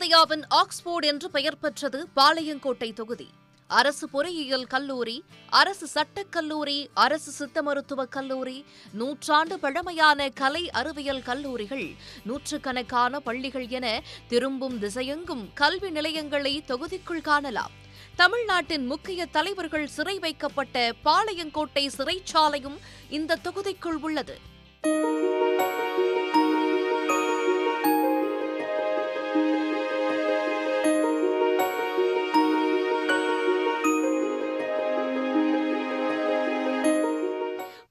ஆஸ்திரேலியாவின் ஆக்ஸ்போர்ட் என்று பெயர் பெற்றது பாளையங்கோட்டை தொகுதி. அரசு பொறியியல் கல்லூரி, அரசு சட்டக் கல்லூரி, அரசு சித்த மருத்துவக் கல்லூரி, நூற்றாண்டு பழமையான கலை அறிவியல் கல்லூரிகள், நூற்றுக்கணக்கான பள்ளிகள் என திரும்பும் திசையெங்கும் கல்வி நிலையங்களை தொகுதிக்குள் காணலாம். தமிழ்நாட்டின் முக்கிய தலைவர்கள் சிறை வைக்கப்பட்ட பாளையங்கோட்டை சிறைச்சாலையும் இந்த தொகுதிக்குள் உள்ளது.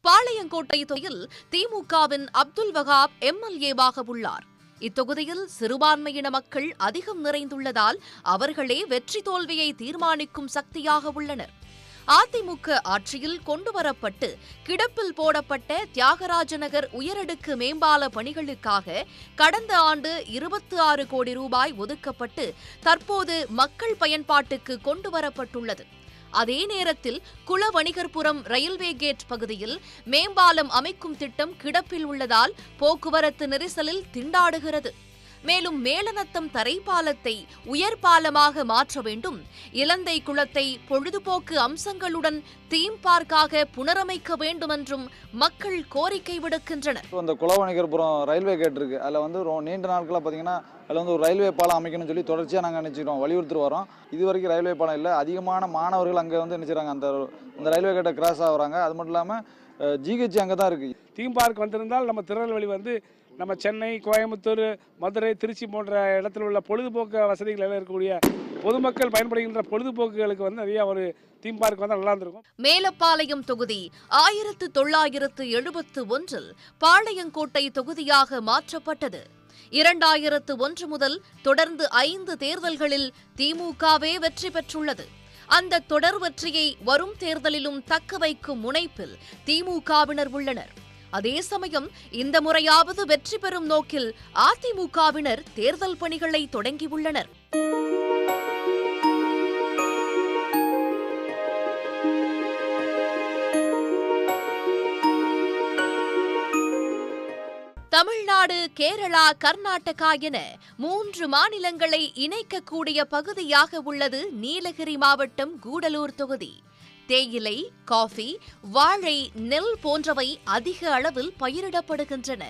பாளையங்கோட்டை தொகுதியில் திமுகவின் அப்துல் வகாப் எம்எல்ஏவாக உள்ளார். இத்தொகுதியில் சிறுபான்மையின மக்கள் அதிகம் நிறைந்துள்ளதால் அவர்களே வெற்றி தோல்வியை தீர்மானிக்கும் சக்தியாக உள்ளனர். அதிமுக ஆட்சியில் கொண்டுவரப்பட்டு கிடப்பில் போடப்பட்ட தியாகராஜ நகர் உயரடுக்கு மேம்பால பணிகளுக்காக கடந்த ஆண்டு 26 கோடி ரூபாய் ஒதுக்கப்பட்டு தற்போது மக்கள் பயன்பாட்டுக்கு கொண்டுவரப்பட்டுள்ளது. அதே நேரத்தில் குளவணிகர்புரம் ரயில்வே கேட் பகுதியில் மேம்பாலம் அமைக்கும் திட்டம் கிடப்பில் உள்ளதால் போக்குவரத்து நெரிசலில் திண்டாடுகிறது. மேலும் மேலநத்தம் தரைப்பாலத்தை உயர்பாலமாக மாற்ற வேண்டும், இலந்தை குளத்தை பொழுதுபோக்கு அம்சங்களுடன் தீம் பார்க்காக புனரமைக்க வேண்டும் என்றும் மக்கள் கோரிக்கை விடுக்கின்றனர். இந்த குளவணிகர்புரம் ரயில்வே கேட் இருக்கு, அதில் நீண்ட நாட்களாக பார்த்தீங்கன்னா அதில் ஒரு ரயில்வே பாலம் அமைக்கணும்னு சொல்லி தொடர்ச்சியாக நாங்கள் நினைச்சிக்கிறோம், வலியுறுத்தி வரோம். இது வரைக்கும் ரயில்வே பாலம் இல்லை. அதிகமான மாணவர்கள் அங்கே நினைச்சிடறாங்க, அந்த ரயில்வே கேட்டை கிராஸ் ஆகுறாங்க. அது மட்டும் இல்லாமல் ஜிஹெச் அங்கே தான் இருக்குது. தீம் பார்க் வந்திருந்தால் நம்ம திருநெல்வேலி நம்ம சென்னை, கோயம்புத்தூர், மதுரை, திருச்சி போன்ற இடத்துல உள்ள பொழுதுபோக்கு வசதிகள் எல்லாம் இருக்கக்கூடிய பொதுமக்கள் பயன்படுகின்ற பொழுதுபோக்குகளுக்கு நிறைய ஒரு தீம் பார்க் நல்லா இருந்திருக்கும். மேலப்பாளையம் தொகுதி 1971 பாளையங்கோட்டை தொகுதியாக மாற்றப்பட்டது. 2001 முதல் தொடர்ந்து 5 தேர்தல்களில் திமுகவே வெற்றி பெற்றுள்ளது. அந்த தொடர் வெற்றியை வரும் தேர்தலிலும் தக்க வைக்கும் முனைப்பில் திமுகவினர் உள்ளனர். அதே சமயம் இந்த முறையாவது வெற்றி பெறும் நோக்கில் அதிமுகவினர் தேர்தல் பணிகளை தொடங்கியுள்ளனர். தமிழ்நாடு, கேரளா, கர்நாடகா என 3 மாநிலங்களை இணைக்கக்கூடிய பகுதியாக உள்ளது நீலகிரி மாவட்டம் கூடலூர் தொகுதி. தேயிலை, காஃபி, வாழை, நெல் போன்றவை அதிக அளவில் பயிரிடப்படுகின்றன.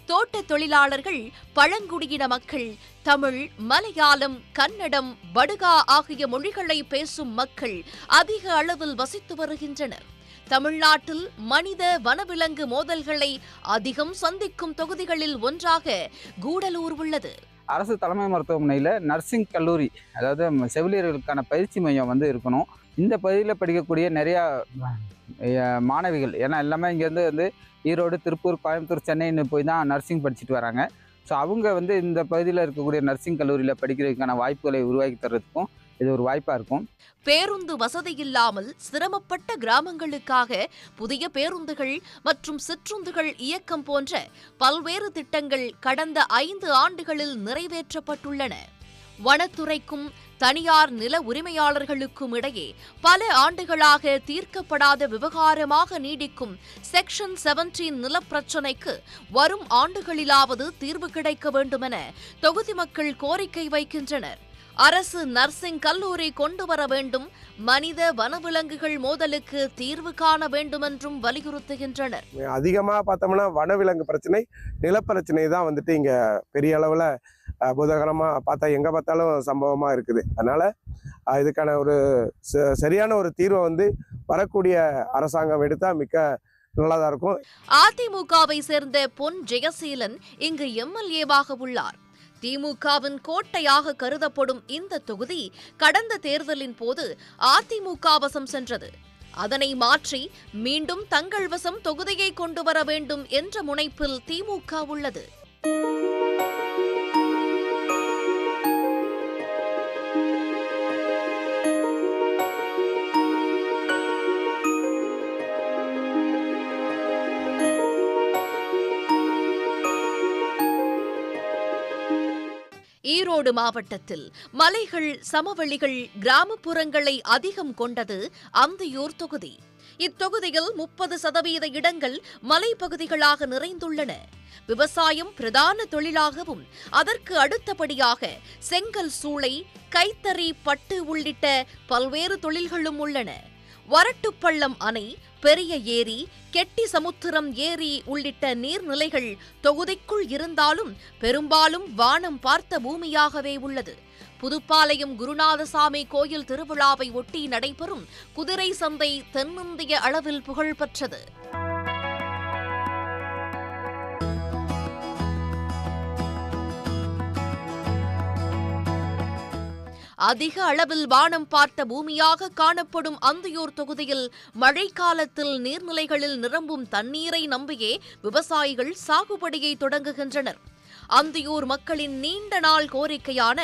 தோட்ட தொழிலாளர்கள், பழங்குடியின மக்கள், தமிழ், மலையாளம், கன்னடம், படுகா ஆகிய மொழிகளை பேசும் மக்கள் அதிக அளவில் வசித்து வருகின்றனர். தமிழ்நாட்டில் மனித வனவிலங்கு மோதல்களை அதிகம் சந்திக்கும் தொகுதிகளில் ஒன்றாக கூடலூர் உள்ளது. அரசு தலைமை மருத்துவமனையில் நர்சிங் கல்லூரி, அதாவது செவிலியர்களுக்கான பயிற்சி மையம் இருக்கணும். இந்த பகுதியில் படிக்கக்கூடிய நிறையா மாணவிகள், ஏன்னா எல்லாமே இங்கேருந்து ஈரோடு, திருப்பூர், கோயம்புத்தூர், சென்னைன்னு போய் தான் நர்சிங் படிச்சுட்டு வராங்க. ஸோ அவங்க இந்த பகுதியில் இருக்கக்கூடிய நர்சிங் கல்லூரியில் படிக்கிறதுக்கான வாய்ப்புகளை உருவாக்கி தர்றதுக்கும் இது ஒரு வாய்ப்பாக இருக்கும். பேருந்து வசதி இல்லாமல் சிரமப்பட்ட கிராமங்களுக்காக புதிய பேருந்துகள் மற்றும் சிற்றுந்துகள் இயக்கம் போன்ற பல்வேறு திட்டங்கள் கடந்த 5 ஆண்டுகளில் நிறைவேற்றப்பட்டுள்ளன. வனத்துறைக்கும் தனியார் நில உரிமையாளர்களுக்கும் இடையே பல ஆண்டுகளாக தீர்க்கப்படாத விவகாரமாக நீடிக்கும் செக்ஷன் 17 நிலப்பிரச்சினைக்கு வரும் ஆண்டுகளிலாவது தீர்வு கிடைக்க வேண்டுமென தொகுதி மக்கள் கோரிக்கை வைக்கின்றனர். அரசு நர்சிங் கல்லூரி கொண்டு வர வேண்டும், மனித வனவிலங்குகள் மோதலுக்கு தீர்வு காண வேண்டும் என்றும் வலியுறுத்துகின்றனர். அதிகமாக பார்த்தோம்னா வனவிலங்கு பிரச்சனை, நிலப்பிரச்சனை தான் இங்க பெரிய அளவில் பூதகரமாக பார்த்தா எங்கே பார்த்தாலும் சம்பவமாக இருக்குது. அதனால இதுக்கான ஒரு சரியான ஒரு தீர்வை வரக்கூடிய அரசாங்கம் எடுத்தா மிக்க நல்லதா இருக்கும். அதிமுகவை சேர்ந்த பொன் ஜெயசீலன் இங்கு எம்எல்ஏவாக உள்ளார். திமுகவின் கோட்டையாக கருதப்படும் இந்த தொகுதி கடந்த தேர்தலின் போது அதிமுக வசம் சென்றது. அதனை மாற்றி மீண்டும் தங்கள் வசம் தொகுதியை கொண்டு வர வேண்டும் என்ற முனைப்பில் திமுக உள்ளது. ஈரோடு மாவட்டத்தில் மலைகள், சமவெளிகள், கிராமப்புறங்களை அதிகம் கொண்டது அந்தியூர் தொகுதி. இத்தொகுதியில் 30% இடங்கள் மலைப்பகுதிகளாக நிறைந்துள்ளன. விவசாயம் பிரதான தொழிலாகவும் அதற்கு அடுத்தபடியாக செங்கல் சூளை, கைத்தறி, பட்டு உள்ளிட்ட பல்வேறு தொழில்களும் உள்ளன. வரட்டுப்பள்ளம் அணை, பெரிய ஏரி, கெட்டி சமுத்திரம் ஏரி உள்ளிட்ட நீர்நிலைகள் தொகுதிக்குள் இருந்தாலும் பெரும்பாலும் வானம் பார்த்த பூமியாகவே உள்ளது. புதுப்பாளையம் குருநாதசாமி கோயில் திருவிழாவை ஒட்டி நடைபெறும் குதிரை சந்தை தென்னிந்திய அளவில் புகழ்பெற்றது. அதிக அளவில் வானம் பார்த்த பூமியாக காணப்படும் அந்தியூர் தொகுதியில் மழைக்காலத்தில் நீர்நிலைகளில் நிரம்பும் தண்ணீரை நம்பியே விவசாயிகள் சாகுபடியை தொடங்குகின்றனர். அந்தியூர் மக்களின் நீண்ட நாள் கோரிக்கையான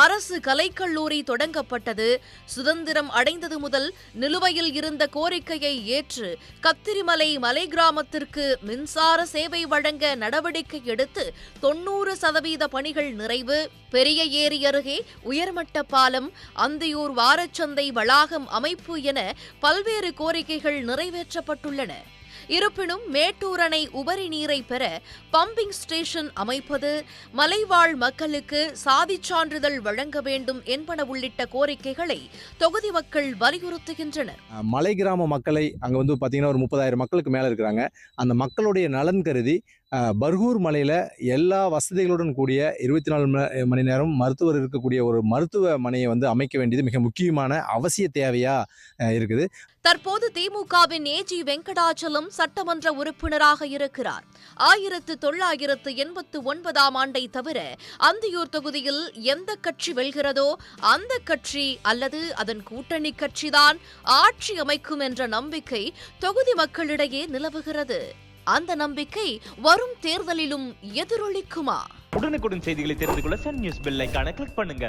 அரசு கலைக்கல்லூரி தொடங்கப்பட்டது. சுதந்திரம் அடைந்தது முதல் நிலுவையில் இருந்த கோரிக்கையை ஏற்று கத்திரிமலை மலை கிராமத்திற்கு மின்சார சேவை வழங்க நடவடிக்கை எடுத்து 90% பணிகள் நிறைவு. பெரிய ஏரி அருகே உயர்மட்ட பாலம், அந்தியூர் வாரச்சந்தை வளாகம் அமைப்பு என பல்வேறு கோரிக்கைகள் நிறைவேற்றப்பட்டுள்ளன. இருப்பினும் மேட்டூர் அணை உபரி நீரை பெற பம்பிங் ஸ்டேஷன் அமைப்பது, மலைவாழ் மக்களுக்கு சாதிச் சான்றிதழ் வழங்க வேண்டும் என்பன உள்ளிட்ட கோரிக்கைகளை தொகுதி மக்கள் வலியுறுத்துகின்றனர். மலை கிராம மக்களை அங்கே வந்து பார்த்தீங்கன்னா ஒரு 30,000 மக்களுக்கு மேலே இருக்கிறாங்க. அந்த மக்களுடைய நலன் கருதி பர்கூர் மலையில் எல்லா வசதிகளுடன் கூடிய 24 மணி நேரம் மருத்துவர் இருக்கக்கூடிய ஒரு மருத்துவமனையை வந்து அமைக்க வேண்டியது மிக முக்கியமான அவசிய தேவையாக இருக்குது. தற்போது திமுகவின் ஏஜி வெங்கடாச்சலம் சட்டமன்ற உறுப்பினராக இருக்கிறார். 1989ஆம் ஆண்டை தவிர அந்தியூர் தொகுதியில் எந்த கட்சி வெல்கிறதோ அந்த கட்சி அல்லது அதன் கூட்டணி கட்சிதான் ஆட்சி அமைக்கும் என்ற நம்பிக்கை தொகுதி மக்களிடையே நிலவுகிறது. அந்த நம்பிக்கை வரும் தேர்தலிலும் எதிரொலிக்குமா? உடனுக்குடன் செய்திகளை தெரிந்து கொள்ள சன் நியூஸ் பெல் ஐகானை கிளிக் பண்ணுங்க.